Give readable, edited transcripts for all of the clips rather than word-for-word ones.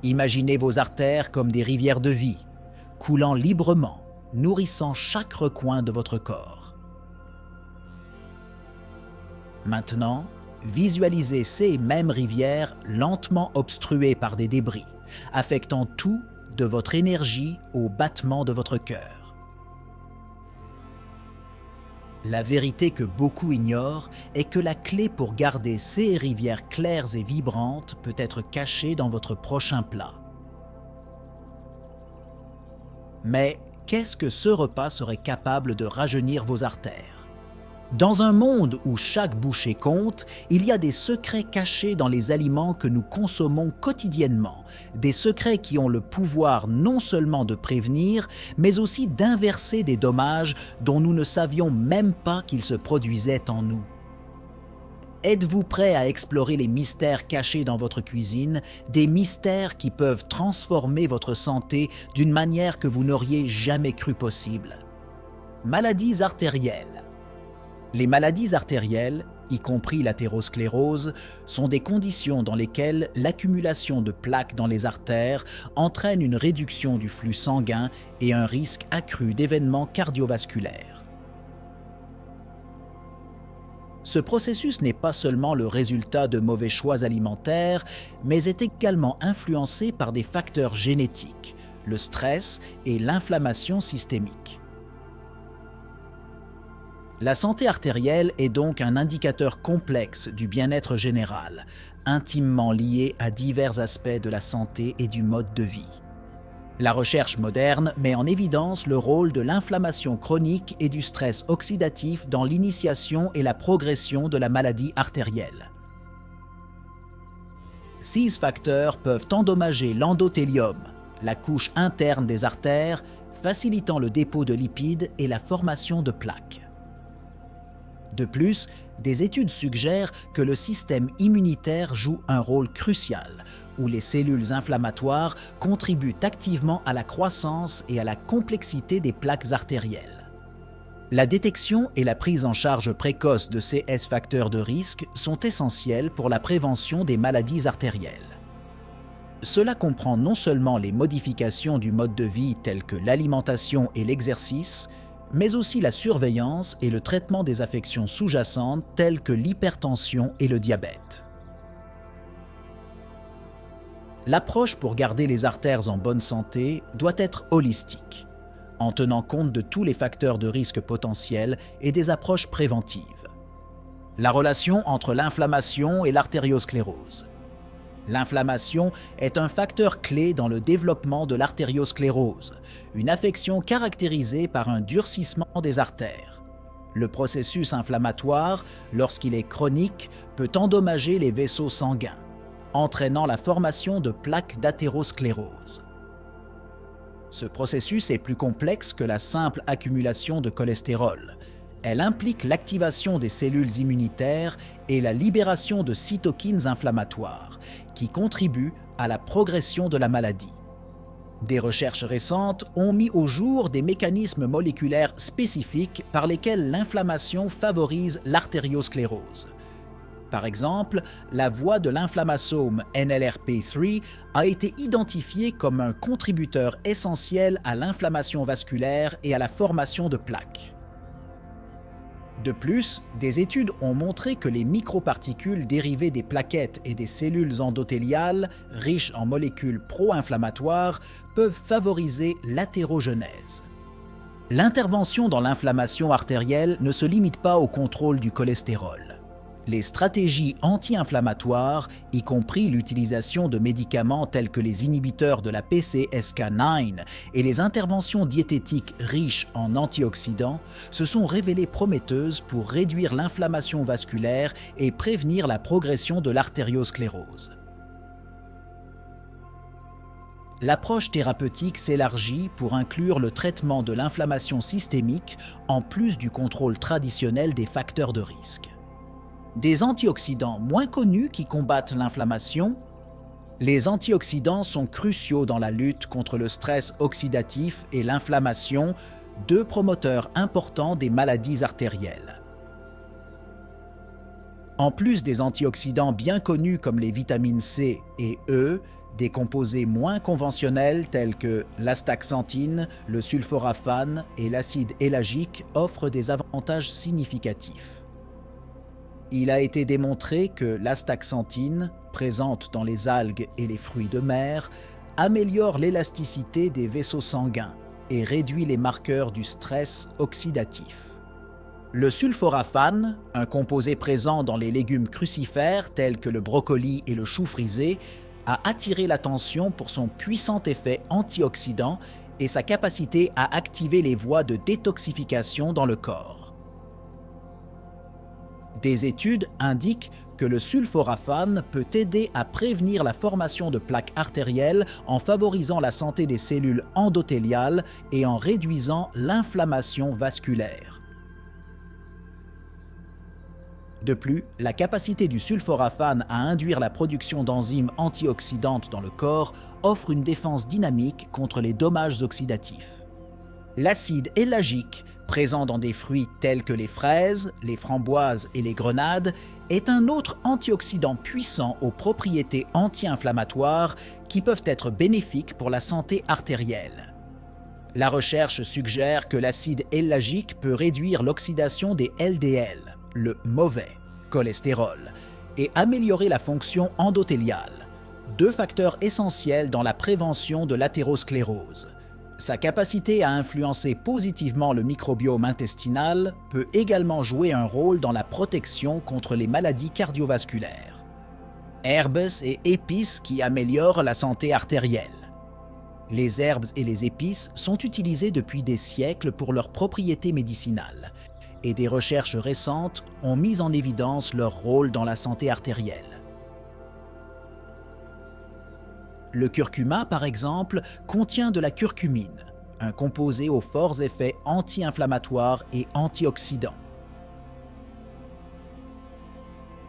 Imaginez vos artères comme des rivières de vie, coulant librement, nourrissant chaque recoin de votre corps. Maintenant, visualisez ces mêmes rivières lentement obstruées par des débris, affectant tout, de votre énergie au battement de votre cœur. La vérité que beaucoup ignorent est que la clé pour garder ces rivières claires et vibrantes peut être cachée dans votre prochain plat. Mais qu'est-ce que ce repas serait capable de rajeunir vos artères? Dans un monde où chaque bouchée compte, il y a des secrets cachés dans les aliments que nous consommons quotidiennement, des secrets qui ont le pouvoir non seulement de prévenir, mais aussi d'inverser des dommages dont nous ne savions même pas qu'ils se produisaient en nous. Êtes-vous prêt à explorer les mystères cachés dans votre cuisine, des mystères qui peuvent transformer votre santé d'une manière que vous n'auriez jamais cru possible? Maladies artérielles. Les maladies artérielles, y compris l'athérosclérose, sont des conditions dans lesquelles l'accumulation de plaques dans les artères entraîne une réduction du flux sanguin et un risque accru d'événements cardiovasculaires. Ce processus n'est pas seulement le résultat de mauvais choix alimentaires, mais est également influencé par des facteurs génétiques, le stress et l'inflammation systémique. La santé artérielle est donc un indicateur complexe du bien-être général, intimement lié à divers aspects de la santé et du mode de vie. La recherche moderne met en évidence le rôle de l'inflammation chronique et du stress oxydatif dans l'initiation et la progression de la maladie artérielle. Ces facteurs peuvent endommager l'endothélium, la couche interne des artères, facilitant le dépôt de lipides et la formation de plaques. De plus, des études suggèrent que le système immunitaire joue un rôle crucial, où les cellules inflammatoires contribuent activement à la croissance et à la complexité des plaques artérielles. La détection et la prise en charge précoce de ces facteurs de risque sont essentiels pour la prévention des maladies artérielles. Cela comprend non seulement les modifications du mode de vie telles que l'alimentation et l'exercice, mais aussi la surveillance et le traitement des affections sous-jacentes telles que l'hypertension et le diabète. L'approche pour garder les artères en bonne santé doit être holistique, en tenant compte de tous les facteurs de risque potentiels et des approches préventives. La relation entre l'inflammation et l'artériosclérose. L'inflammation est un facteur clé dans le développement de l'artériosclérose, une affection caractérisée par un durcissement des artères. Le processus inflammatoire, lorsqu'il est chronique, peut endommager les vaisseaux sanguins, entraînant la formation de plaques d'athérosclérose. Ce processus est plus complexe que la simple accumulation de cholestérol. Elle implique l'activation des cellules immunitaires et la libération de cytokines inflammatoires, qui contribuent à la progression de la maladie. Des recherches récentes ont mis au jour des mécanismes moléculaires spécifiques par lesquels l'inflammation favorise l'artériosclérose. Par exemple, la voie de l'inflammasome NLRP3 a été identifiée comme un contributeur essentiel à l'inflammation vasculaire et à la formation de plaques. De plus, des études ont montré que les microparticules dérivées des plaquettes et des cellules endothéliales, riches en molécules pro-inflammatoires, peuvent favoriser l'athérogenèse. L'intervention dans l'inflammation artérielle ne se limite pas au contrôle du cholestérol. Les stratégies anti-inflammatoires, y compris l'utilisation de médicaments tels que les inhibiteurs de la PCSK9 et les interventions diététiques riches en antioxydants, se sont révélées prometteuses pour réduire l'inflammation vasculaire et prévenir la progression de l'artériosclérose. L'approche thérapeutique s'élargit pour inclure le traitement de l'inflammation systémique en plus du contrôle traditionnel des facteurs de risque. Des antioxydants moins connus qui combattent l'inflammation. Les antioxydants sont cruciaux dans la lutte contre le stress oxydatif et l'inflammation, deux promoteurs importants des maladies artérielles. En plus des antioxydants bien connus comme les vitamines C et E, Des composés moins conventionnels tels que l'astaxanthine, le sulforaphane et l'acide élagique offrent des avantages significatifs. Il a été démontré que l'astaxanthine, présente dans les algues et les fruits de mer, améliore l'élasticité des vaisseaux sanguins et réduit les marqueurs du stress oxydatif. Le sulforaphane, un composé présent dans les légumes crucifères tels que le brocoli et le chou frisé, a attiré l'attention pour son puissant effet antioxydant et sa capacité à activer les voies de détoxification dans le corps. Des études indiquent que le sulforaphane peut aider à prévenir la formation de plaques artérielles en favorisant la santé des cellules endothéliales et en réduisant l'inflammation vasculaire. De plus, la capacité du sulforaphane à induire la production d'enzymes antioxydantes dans le corps offre une défense dynamique contre les dommages oxydatifs. L'acide élagique, présent dans des fruits tels que les fraises, les framboises et les grenades, est un autre antioxydant puissant aux propriétés anti-inflammatoires qui peuvent être bénéfiques pour la santé artérielle. La recherche suggère que l'acide élagique peut réduire l'oxydation des LDL, le mauvais cholestérol, et améliorer la fonction endothéliale, deux facteurs essentiels dans la prévention de l'athérosclérose. Sa capacité à influencer positivement le microbiome intestinal peut également jouer un rôle dans la protection contre les maladies cardiovasculaires. Herbes et épices qui améliorent la santé artérielle. Les herbes et les épices sont utilisées depuis des siècles pour leurs propriétés médicinales, et des recherches récentes ont mis en évidence leur rôle dans la santé artérielle. Le curcuma, par exemple, contient de la curcumine, un composé aux forts effets anti-inflammatoires et antioxydants.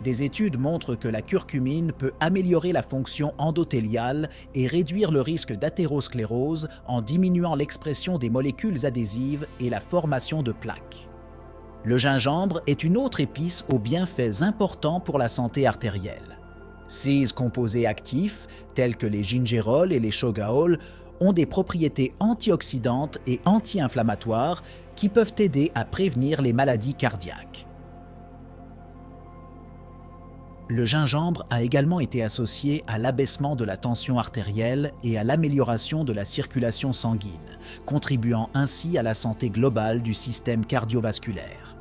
Des études montrent que la curcumine peut améliorer la fonction endothéliale et réduire le risque d'athérosclérose en diminuant l'expression des molécules adhésives et la formation de plaques. Le gingembre est une autre épice aux bienfaits importants pour la santé artérielle. Ses composés actifs, tels que les gingérols et les shogaols, ont des propriétés antioxydantes et anti-inflammatoires qui peuvent aider à prévenir les maladies cardiaques. Le gingembre a également été associé à l'abaissement de la tension artérielle et à l'amélioration de la circulation sanguine, contribuant ainsi à la santé globale du système cardiovasculaire.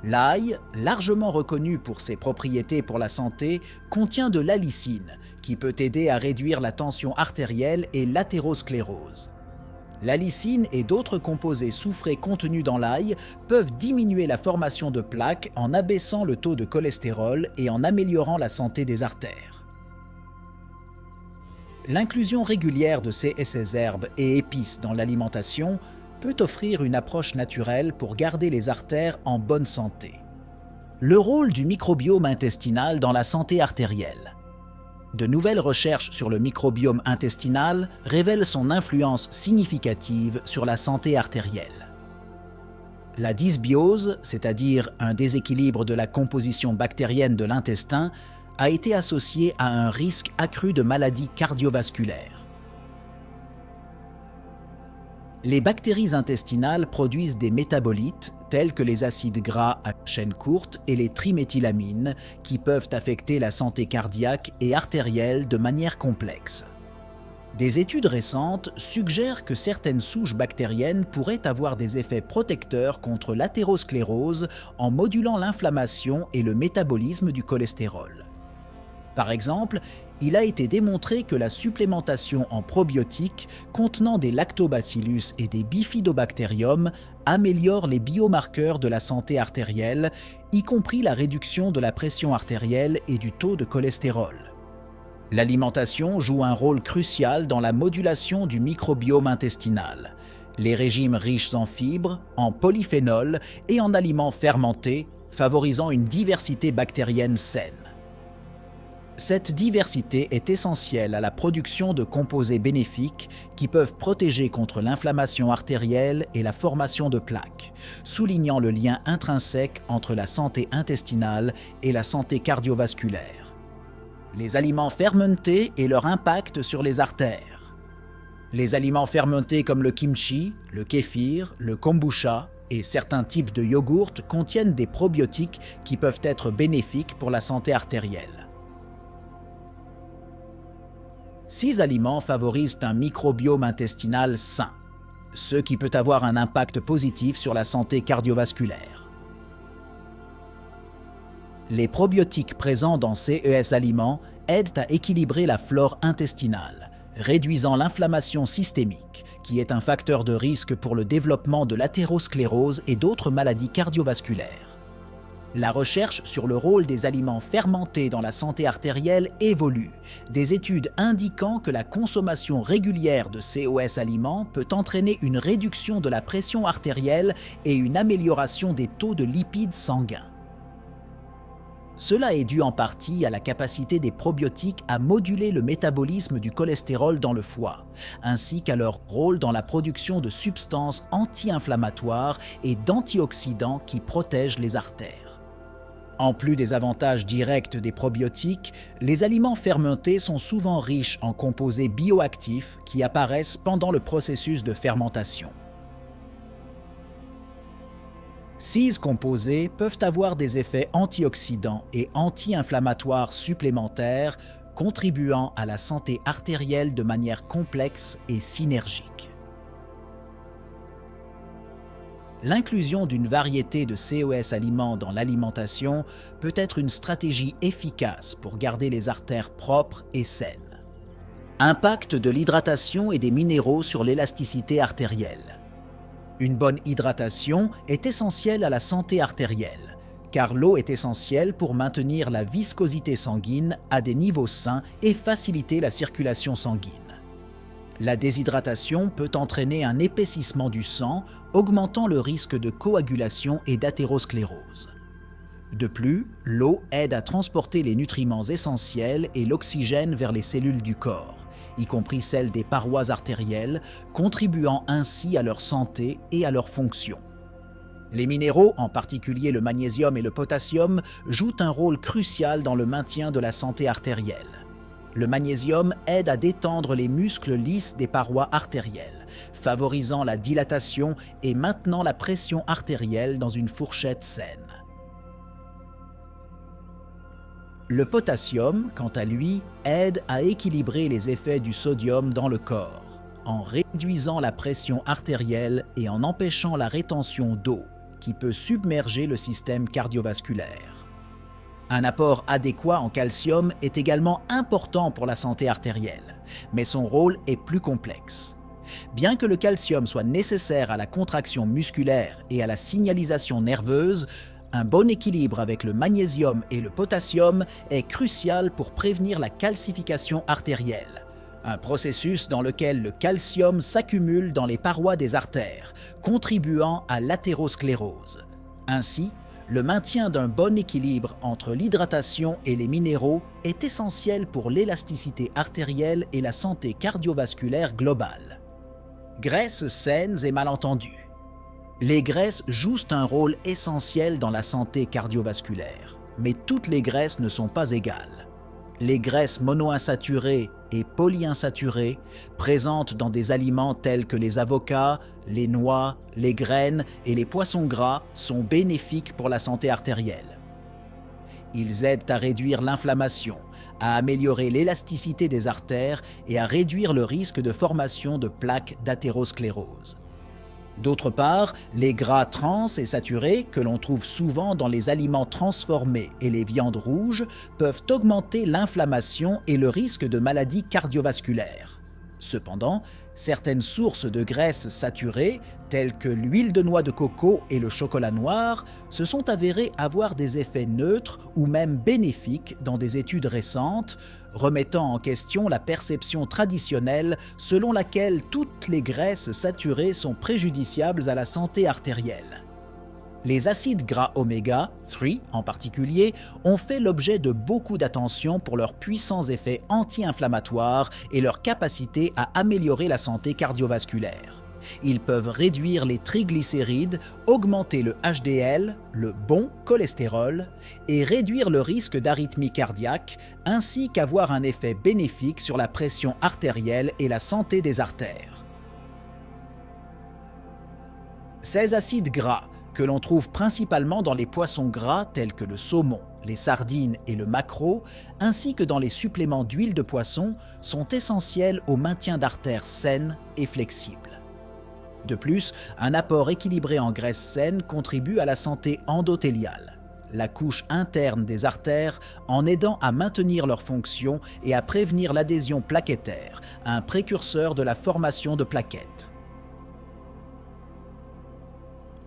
L'ail, largement reconnu pour ses propriétés pour la santé, contient de l'allicine, qui peut aider à réduire la tension artérielle et l'athérosclérose. L'allicine et d'autres composés soufrés contenus dans l'ail peuvent diminuer la formation de plaques en abaissant le taux de cholestérol et en améliorant la santé des artères. L'inclusion régulière de ces herbes et épices dans l'alimentation peut offrir une approche naturelle pour garder les artères en bonne santé. Le rôle du microbiome intestinal dans la santé artérielle. De nouvelles recherches sur le microbiome intestinal révèlent son influence significative sur la santé artérielle. La dysbiose, c'est-à-dire un déséquilibre de la composition bactérienne de l'intestin, a été associée à un risque accru de maladies cardiovasculaires. Les bactéries intestinales produisent des métabolites tels que les acides gras à chaîne courte et les triméthylamines qui peuvent affecter la santé cardiaque et artérielle de manière complexe. Des études récentes suggèrent que certaines souches bactériennes pourraient avoir des effets protecteurs contre l'athérosclérose en modulant l'inflammation et le métabolisme du cholestérol. Par exemple, il a été démontré que la supplémentation en probiotiques contenant des lactobacillus et des bifidobacterium améliore les biomarqueurs de la santé artérielle, y compris la réduction de la pression artérielle et du taux de cholestérol. L'alimentation joue un rôle crucial dans la modulation du microbiome intestinal. Les régimes riches en fibres, en polyphénols et en aliments fermentés, favorisant une diversité bactérienne saine. Cette diversité est essentielle à la production de composés bénéfiques qui peuvent protéger contre l'inflammation artérielle et la formation de plaques, soulignant le lien intrinsèque entre la santé intestinale et la santé cardiovasculaire. les aliments fermentés et leur impact sur les artères. Les aliments fermentés comme le kimchi, le kéfir, le kombucha et certains types de yogourts contiennent des probiotiques qui peuvent être bénéfiques pour la santé artérielle. 6 aliments favorisent un microbiome intestinal sain, ce qui peut avoir un impact positif sur la santé cardiovasculaire. Les probiotiques présents dans ces aliments aident à équilibrer la flore intestinale, réduisant l'inflammation systémique, qui est un facteur de risque pour le développement de l'athérosclérose et d'autres maladies cardiovasculaires. La recherche sur le rôle des aliments fermentés dans la santé artérielle évolue, des études indiquant que la consommation régulière de ces aliments peut entraîner une réduction de la pression artérielle et une amélioration des taux de lipides sanguins. Cela est dû en partie à la capacité des probiotiques à moduler le métabolisme du cholestérol dans le foie, ainsi qu'à leur rôle dans la production de substances anti-inflammatoires et d'antioxydants qui protègent les artères. En plus des avantages directs des probiotiques, les aliments fermentés sont souvent riches en composés bioactifs qui apparaissent pendant le processus de fermentation. 6 composés peuvent avoir des effets antioxydants et anti-inflammatoires supplémentaires, contribuant à la santé artérielle de manière complexe et synergique. L'inclusion d'une variété de aliments dans l'alimentation peut être une stratégie efficace pour garder les artères propres et saines. Impact de l'hydratation et des minéraux sur l'élasticité artérielle. Une bonne hydratation est essentielle à la santé artérielle, car l'eau est essentielle pour maintenir la viscosité sanguine à des niveaux sains et faciliter la circulation sanguine. La déshydratation peut entraîner un épaississement du sang, augmentant le risque de coagulation et d'athérosclérose. De plus, l'eau aide à transporter les nutriments essentiels et l'oxygène vers les cellules du corps, y compris celles des parois artérielles, contribuant ainsi à leur santé et à leur fonction. Les minéraux, en particulier le magnésium et le potassium, jouent un rôle crucial dans le maintien de la santé artérielle. Le magnésium aide à détendre les muscles lisses des parois artérielles, favorisant la dilatation et maintenant la pression artérielle dans une fourchette saine. Le potassium, quant à lui, aide à équilibrer les effets du sodium dans le corps, en réduisant la pression artérielle et en empêchant la rétention d'eau, qui peut submerger le système cardiovasculaire. Un apport adéquat en calcium est également important pour la santé artérielle, mais son rôle est plus complexe. Bien que le calcium soit nécessaire à la contraction musculaire et à la signalisation nerveuse, un bon équilibre avec le magnésium et le potassium est crucial pour prévenir la calcification artérielle, un processus dans lequel le calcium s'accumule dans les parois des artères, contribuant à l'athérosclérose. Ainsi, le maintien d'un bon équilibre entre l'hydratation et les minéraux est essentiel pour l'élasticité artérielle et la santé cardiovasculaire globale. Graisses saines et mal entendues. Les graisses jouent un rôle essentiel dans la santé cardiovasculaire, mais toutes les graisses ne sont pas égales. Les graisses monoinsaturées et polyinsaturées, présentes dans des aliments tels que les avocats, les noix, les graines et les poissons gras, sont bénéfiques pour la santé artérielle. Ils aident à réduire l'inflammation, à améliorer l'élasticité des artères et à réduire le risque de formation de plaques d'athérosclérose. D'autre part, les gras trans et saturés, que l'on trouve souvent dans les aliments transformés et les viandes rouges, peuvent augmenter l'inflammation et le risque de maladies cardiovasculaires. Cependant, certaines sources de graisses saturées, telles que l'huile de noix de coco et le chocolat noir, se sont avérées avoir des effets neutres ou même bénéfiques dans des études récentes, remettant en question la perception traditionnelle selon laquelle toutes les graisses saturées sont préjudiciables à la santé artérielle. Les acides gras oméga 3 en particulier ont fait l'objet de beaucoup d'attention pour leurs puissants effets anti-inflammatoires et leur capacité à améliorer la santé cardiovasculaire. Ils peuvent réduire les triglycérides, augmenter le HDL, le bon cholestérol, et réduire le risque d'arythmie cardiaque, ainsi qu'avoir un effet bénéfique sur la pression artérielle et la santé des artères. Ces acides gras, que l'on trouve principalement dans les poissons gras tels que le saumon, les sardines et le maquereau, ainsi que dans les suppléments d'huile de poisson, sont essentiels au maintien d'artères saines et flexibles. De plus, un apport équilibré en graisse saine contribue à la santé endothéliale, la couche interne des artères, en aidant à maintenir leur fonction et à prévenir l'adhésion plaquettaire, un précurseur de la formation de plaquettes.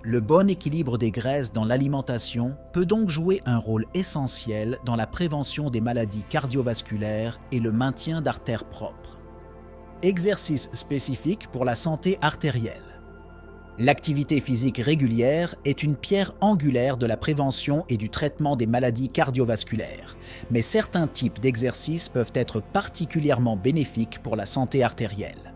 Le bon équilibre des graisses dans l'alimentation peut donc jouer un rôle essentiel dans la prévention des maladies cardiovasculaires et le maintien d'artères propres. Exercice spécifique pour la santé artérielle. L'activité physique régulière est une pierre angulaire de la prévention et du traitement des maladies cardiovasculaires, mais certains types d'exercices peuvent être particulièrement bénéfiques pour la santé artérielle.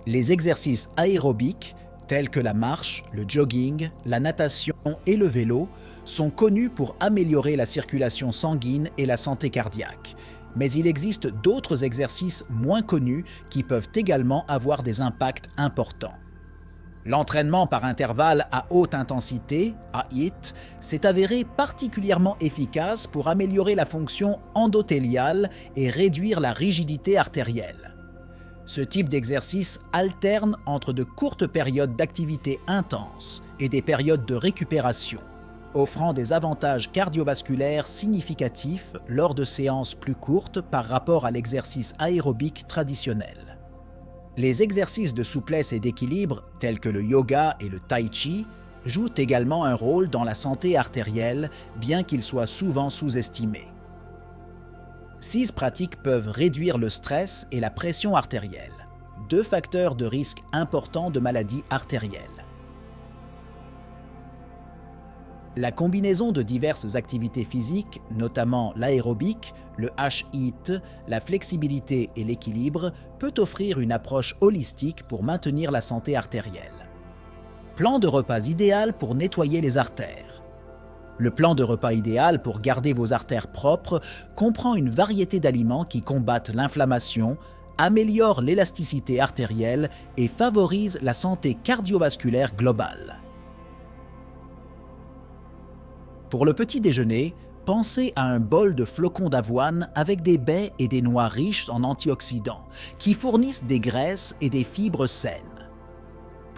Les exercices aérobiques, tels que la marche, le jogging, la natation et le vélo, sont connus pour améliorer la circulation sanguine et la santé cardiaque. Mais il existe d'autres exercices moins connus qui peuvent également avoir des impacts importants. L'entraînement par intervalle à haute intensité, HIIT, s'est avéré particulièrement efficace pour améliorer la fonction endothéliale et réduire la rigidité artérielle. Ce type d'exercice alterne entre de courtes périodes d'activité intense et des périodes de récupération, offrant des avantages cardiovasculaires significatifs lors de séances plus courtes par rapport à l'exercice aérobique traditionnel. Les exercices de souplesse et d'équilibre, tels que le yoga et le tai chi, jouent également un rôle dans la santé artérielle, bien qu'ils soient souvent sous-estimés. Ces pratiques peuvent réduire le stress et la pression artérielle, deux facteurs de risque importants de maladies artérielles. La combinaison de diverses activités physiques, notamment l'aérobique, le HIIT, la flexibilité et l'équilibre, peut offrir une approche holistique pour maintenir la santé artérielle. Plan de repas idéal pour nettoyer les artères. Le plan de repas idéal pour garder vos artères propres comprend une variété d'aliments qui combattent l'inflammation, améliorent l'élasticité artérielle et favorisent la santé cardiovasculaire globale. Pour le petit déjeuner, pensez à un bol de flocons d'avoine avec des baies et des noix riches en antioxydants qui fournissent des graisses et des fibres saines.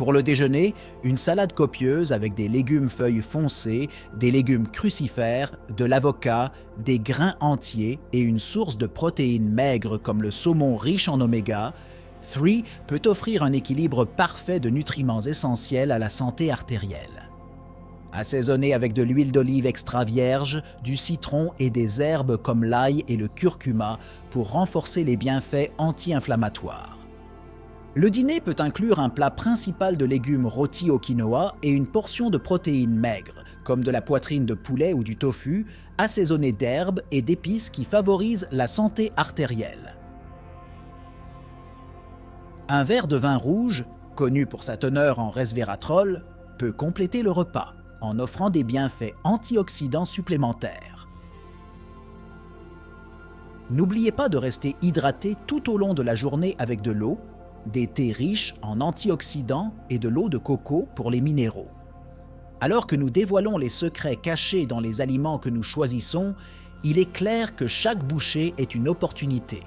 Pour le déjeuner, une salade copieuse avec des légumes feuilles foncées, des légumes crucifères, de l'avocat, des grains entiers et une source de protéines maigres comme le saumon riche en oméga 3 peut offrir un équilibre parfait de nutriments essentiels à la santé artérielle. Assaisonner avec de l'huile d'olive extra vierge, du citron et des herbes comme l'ail et le curcuma pour renforcer les bienfaits anti-inflammatoires. Le dîner peut inclure un plat principal de légumes rôtis au quinoa et une portion de protéines maigres, comme de la poitrine de poulet ou du tofu, assaisonné d'herbes et d'épices qui favorisent la santé artérielle. Un verre de vin rouge, connu pour sa teneur en resveratrol, peut compléter le repas en offrant des bienfaits antioxydants supplémentaires. N'oubliez pas de rester hydraté tout au long de la journée avec de l'eau, des thés riches en antioxydants et de l'eau de coco pour les minéraux. Alors que nous dévoilons les secrets cachés dans les aliments que nous choisissons, il est clair que chaque bouchée est une opportunité,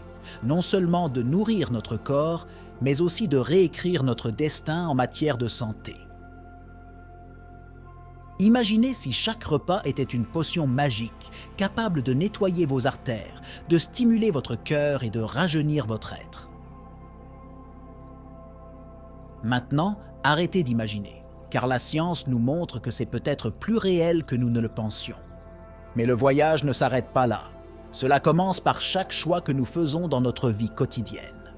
non seulement de nourrir notre corps, mais aussi de réécrire notre destin en matière de santé. Imaginez si chaque repas était une potion magique, capable de nettoyer vos artères, de stimuler votre cœur et de rajeunir votre être. Maintenant, arrêtez d'imaginer, car la science nous montre que c'est peut-être plus réel que nous ne le pensions. Mais le voyage ne s'arrête pas là. Cela commence par chaque choix que nous faisons dans notre vie quotidienne.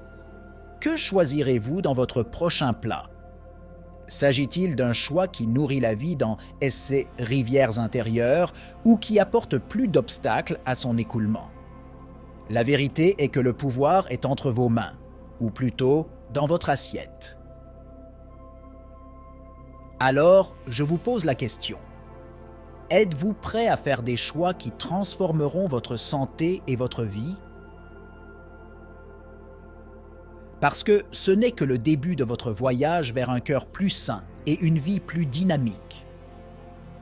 Que choisirez-vous dans votre prochain plat? S'agit-il d'un choix qui nourrit la vie dans ses rivières intérieures ou qui apporte plus d'obstacles à son écoulement? La vérité est que le pouvoir est entre vos mains, ou plutôt dans votre assiette. Alors, je vous pose la question. Êtes-vous prêt à faire des choix qui transformeront votre santé et votre vie? Parce que ce n'est que le début de votre voyage vers un cœur plus sain et une vie plus dynamique.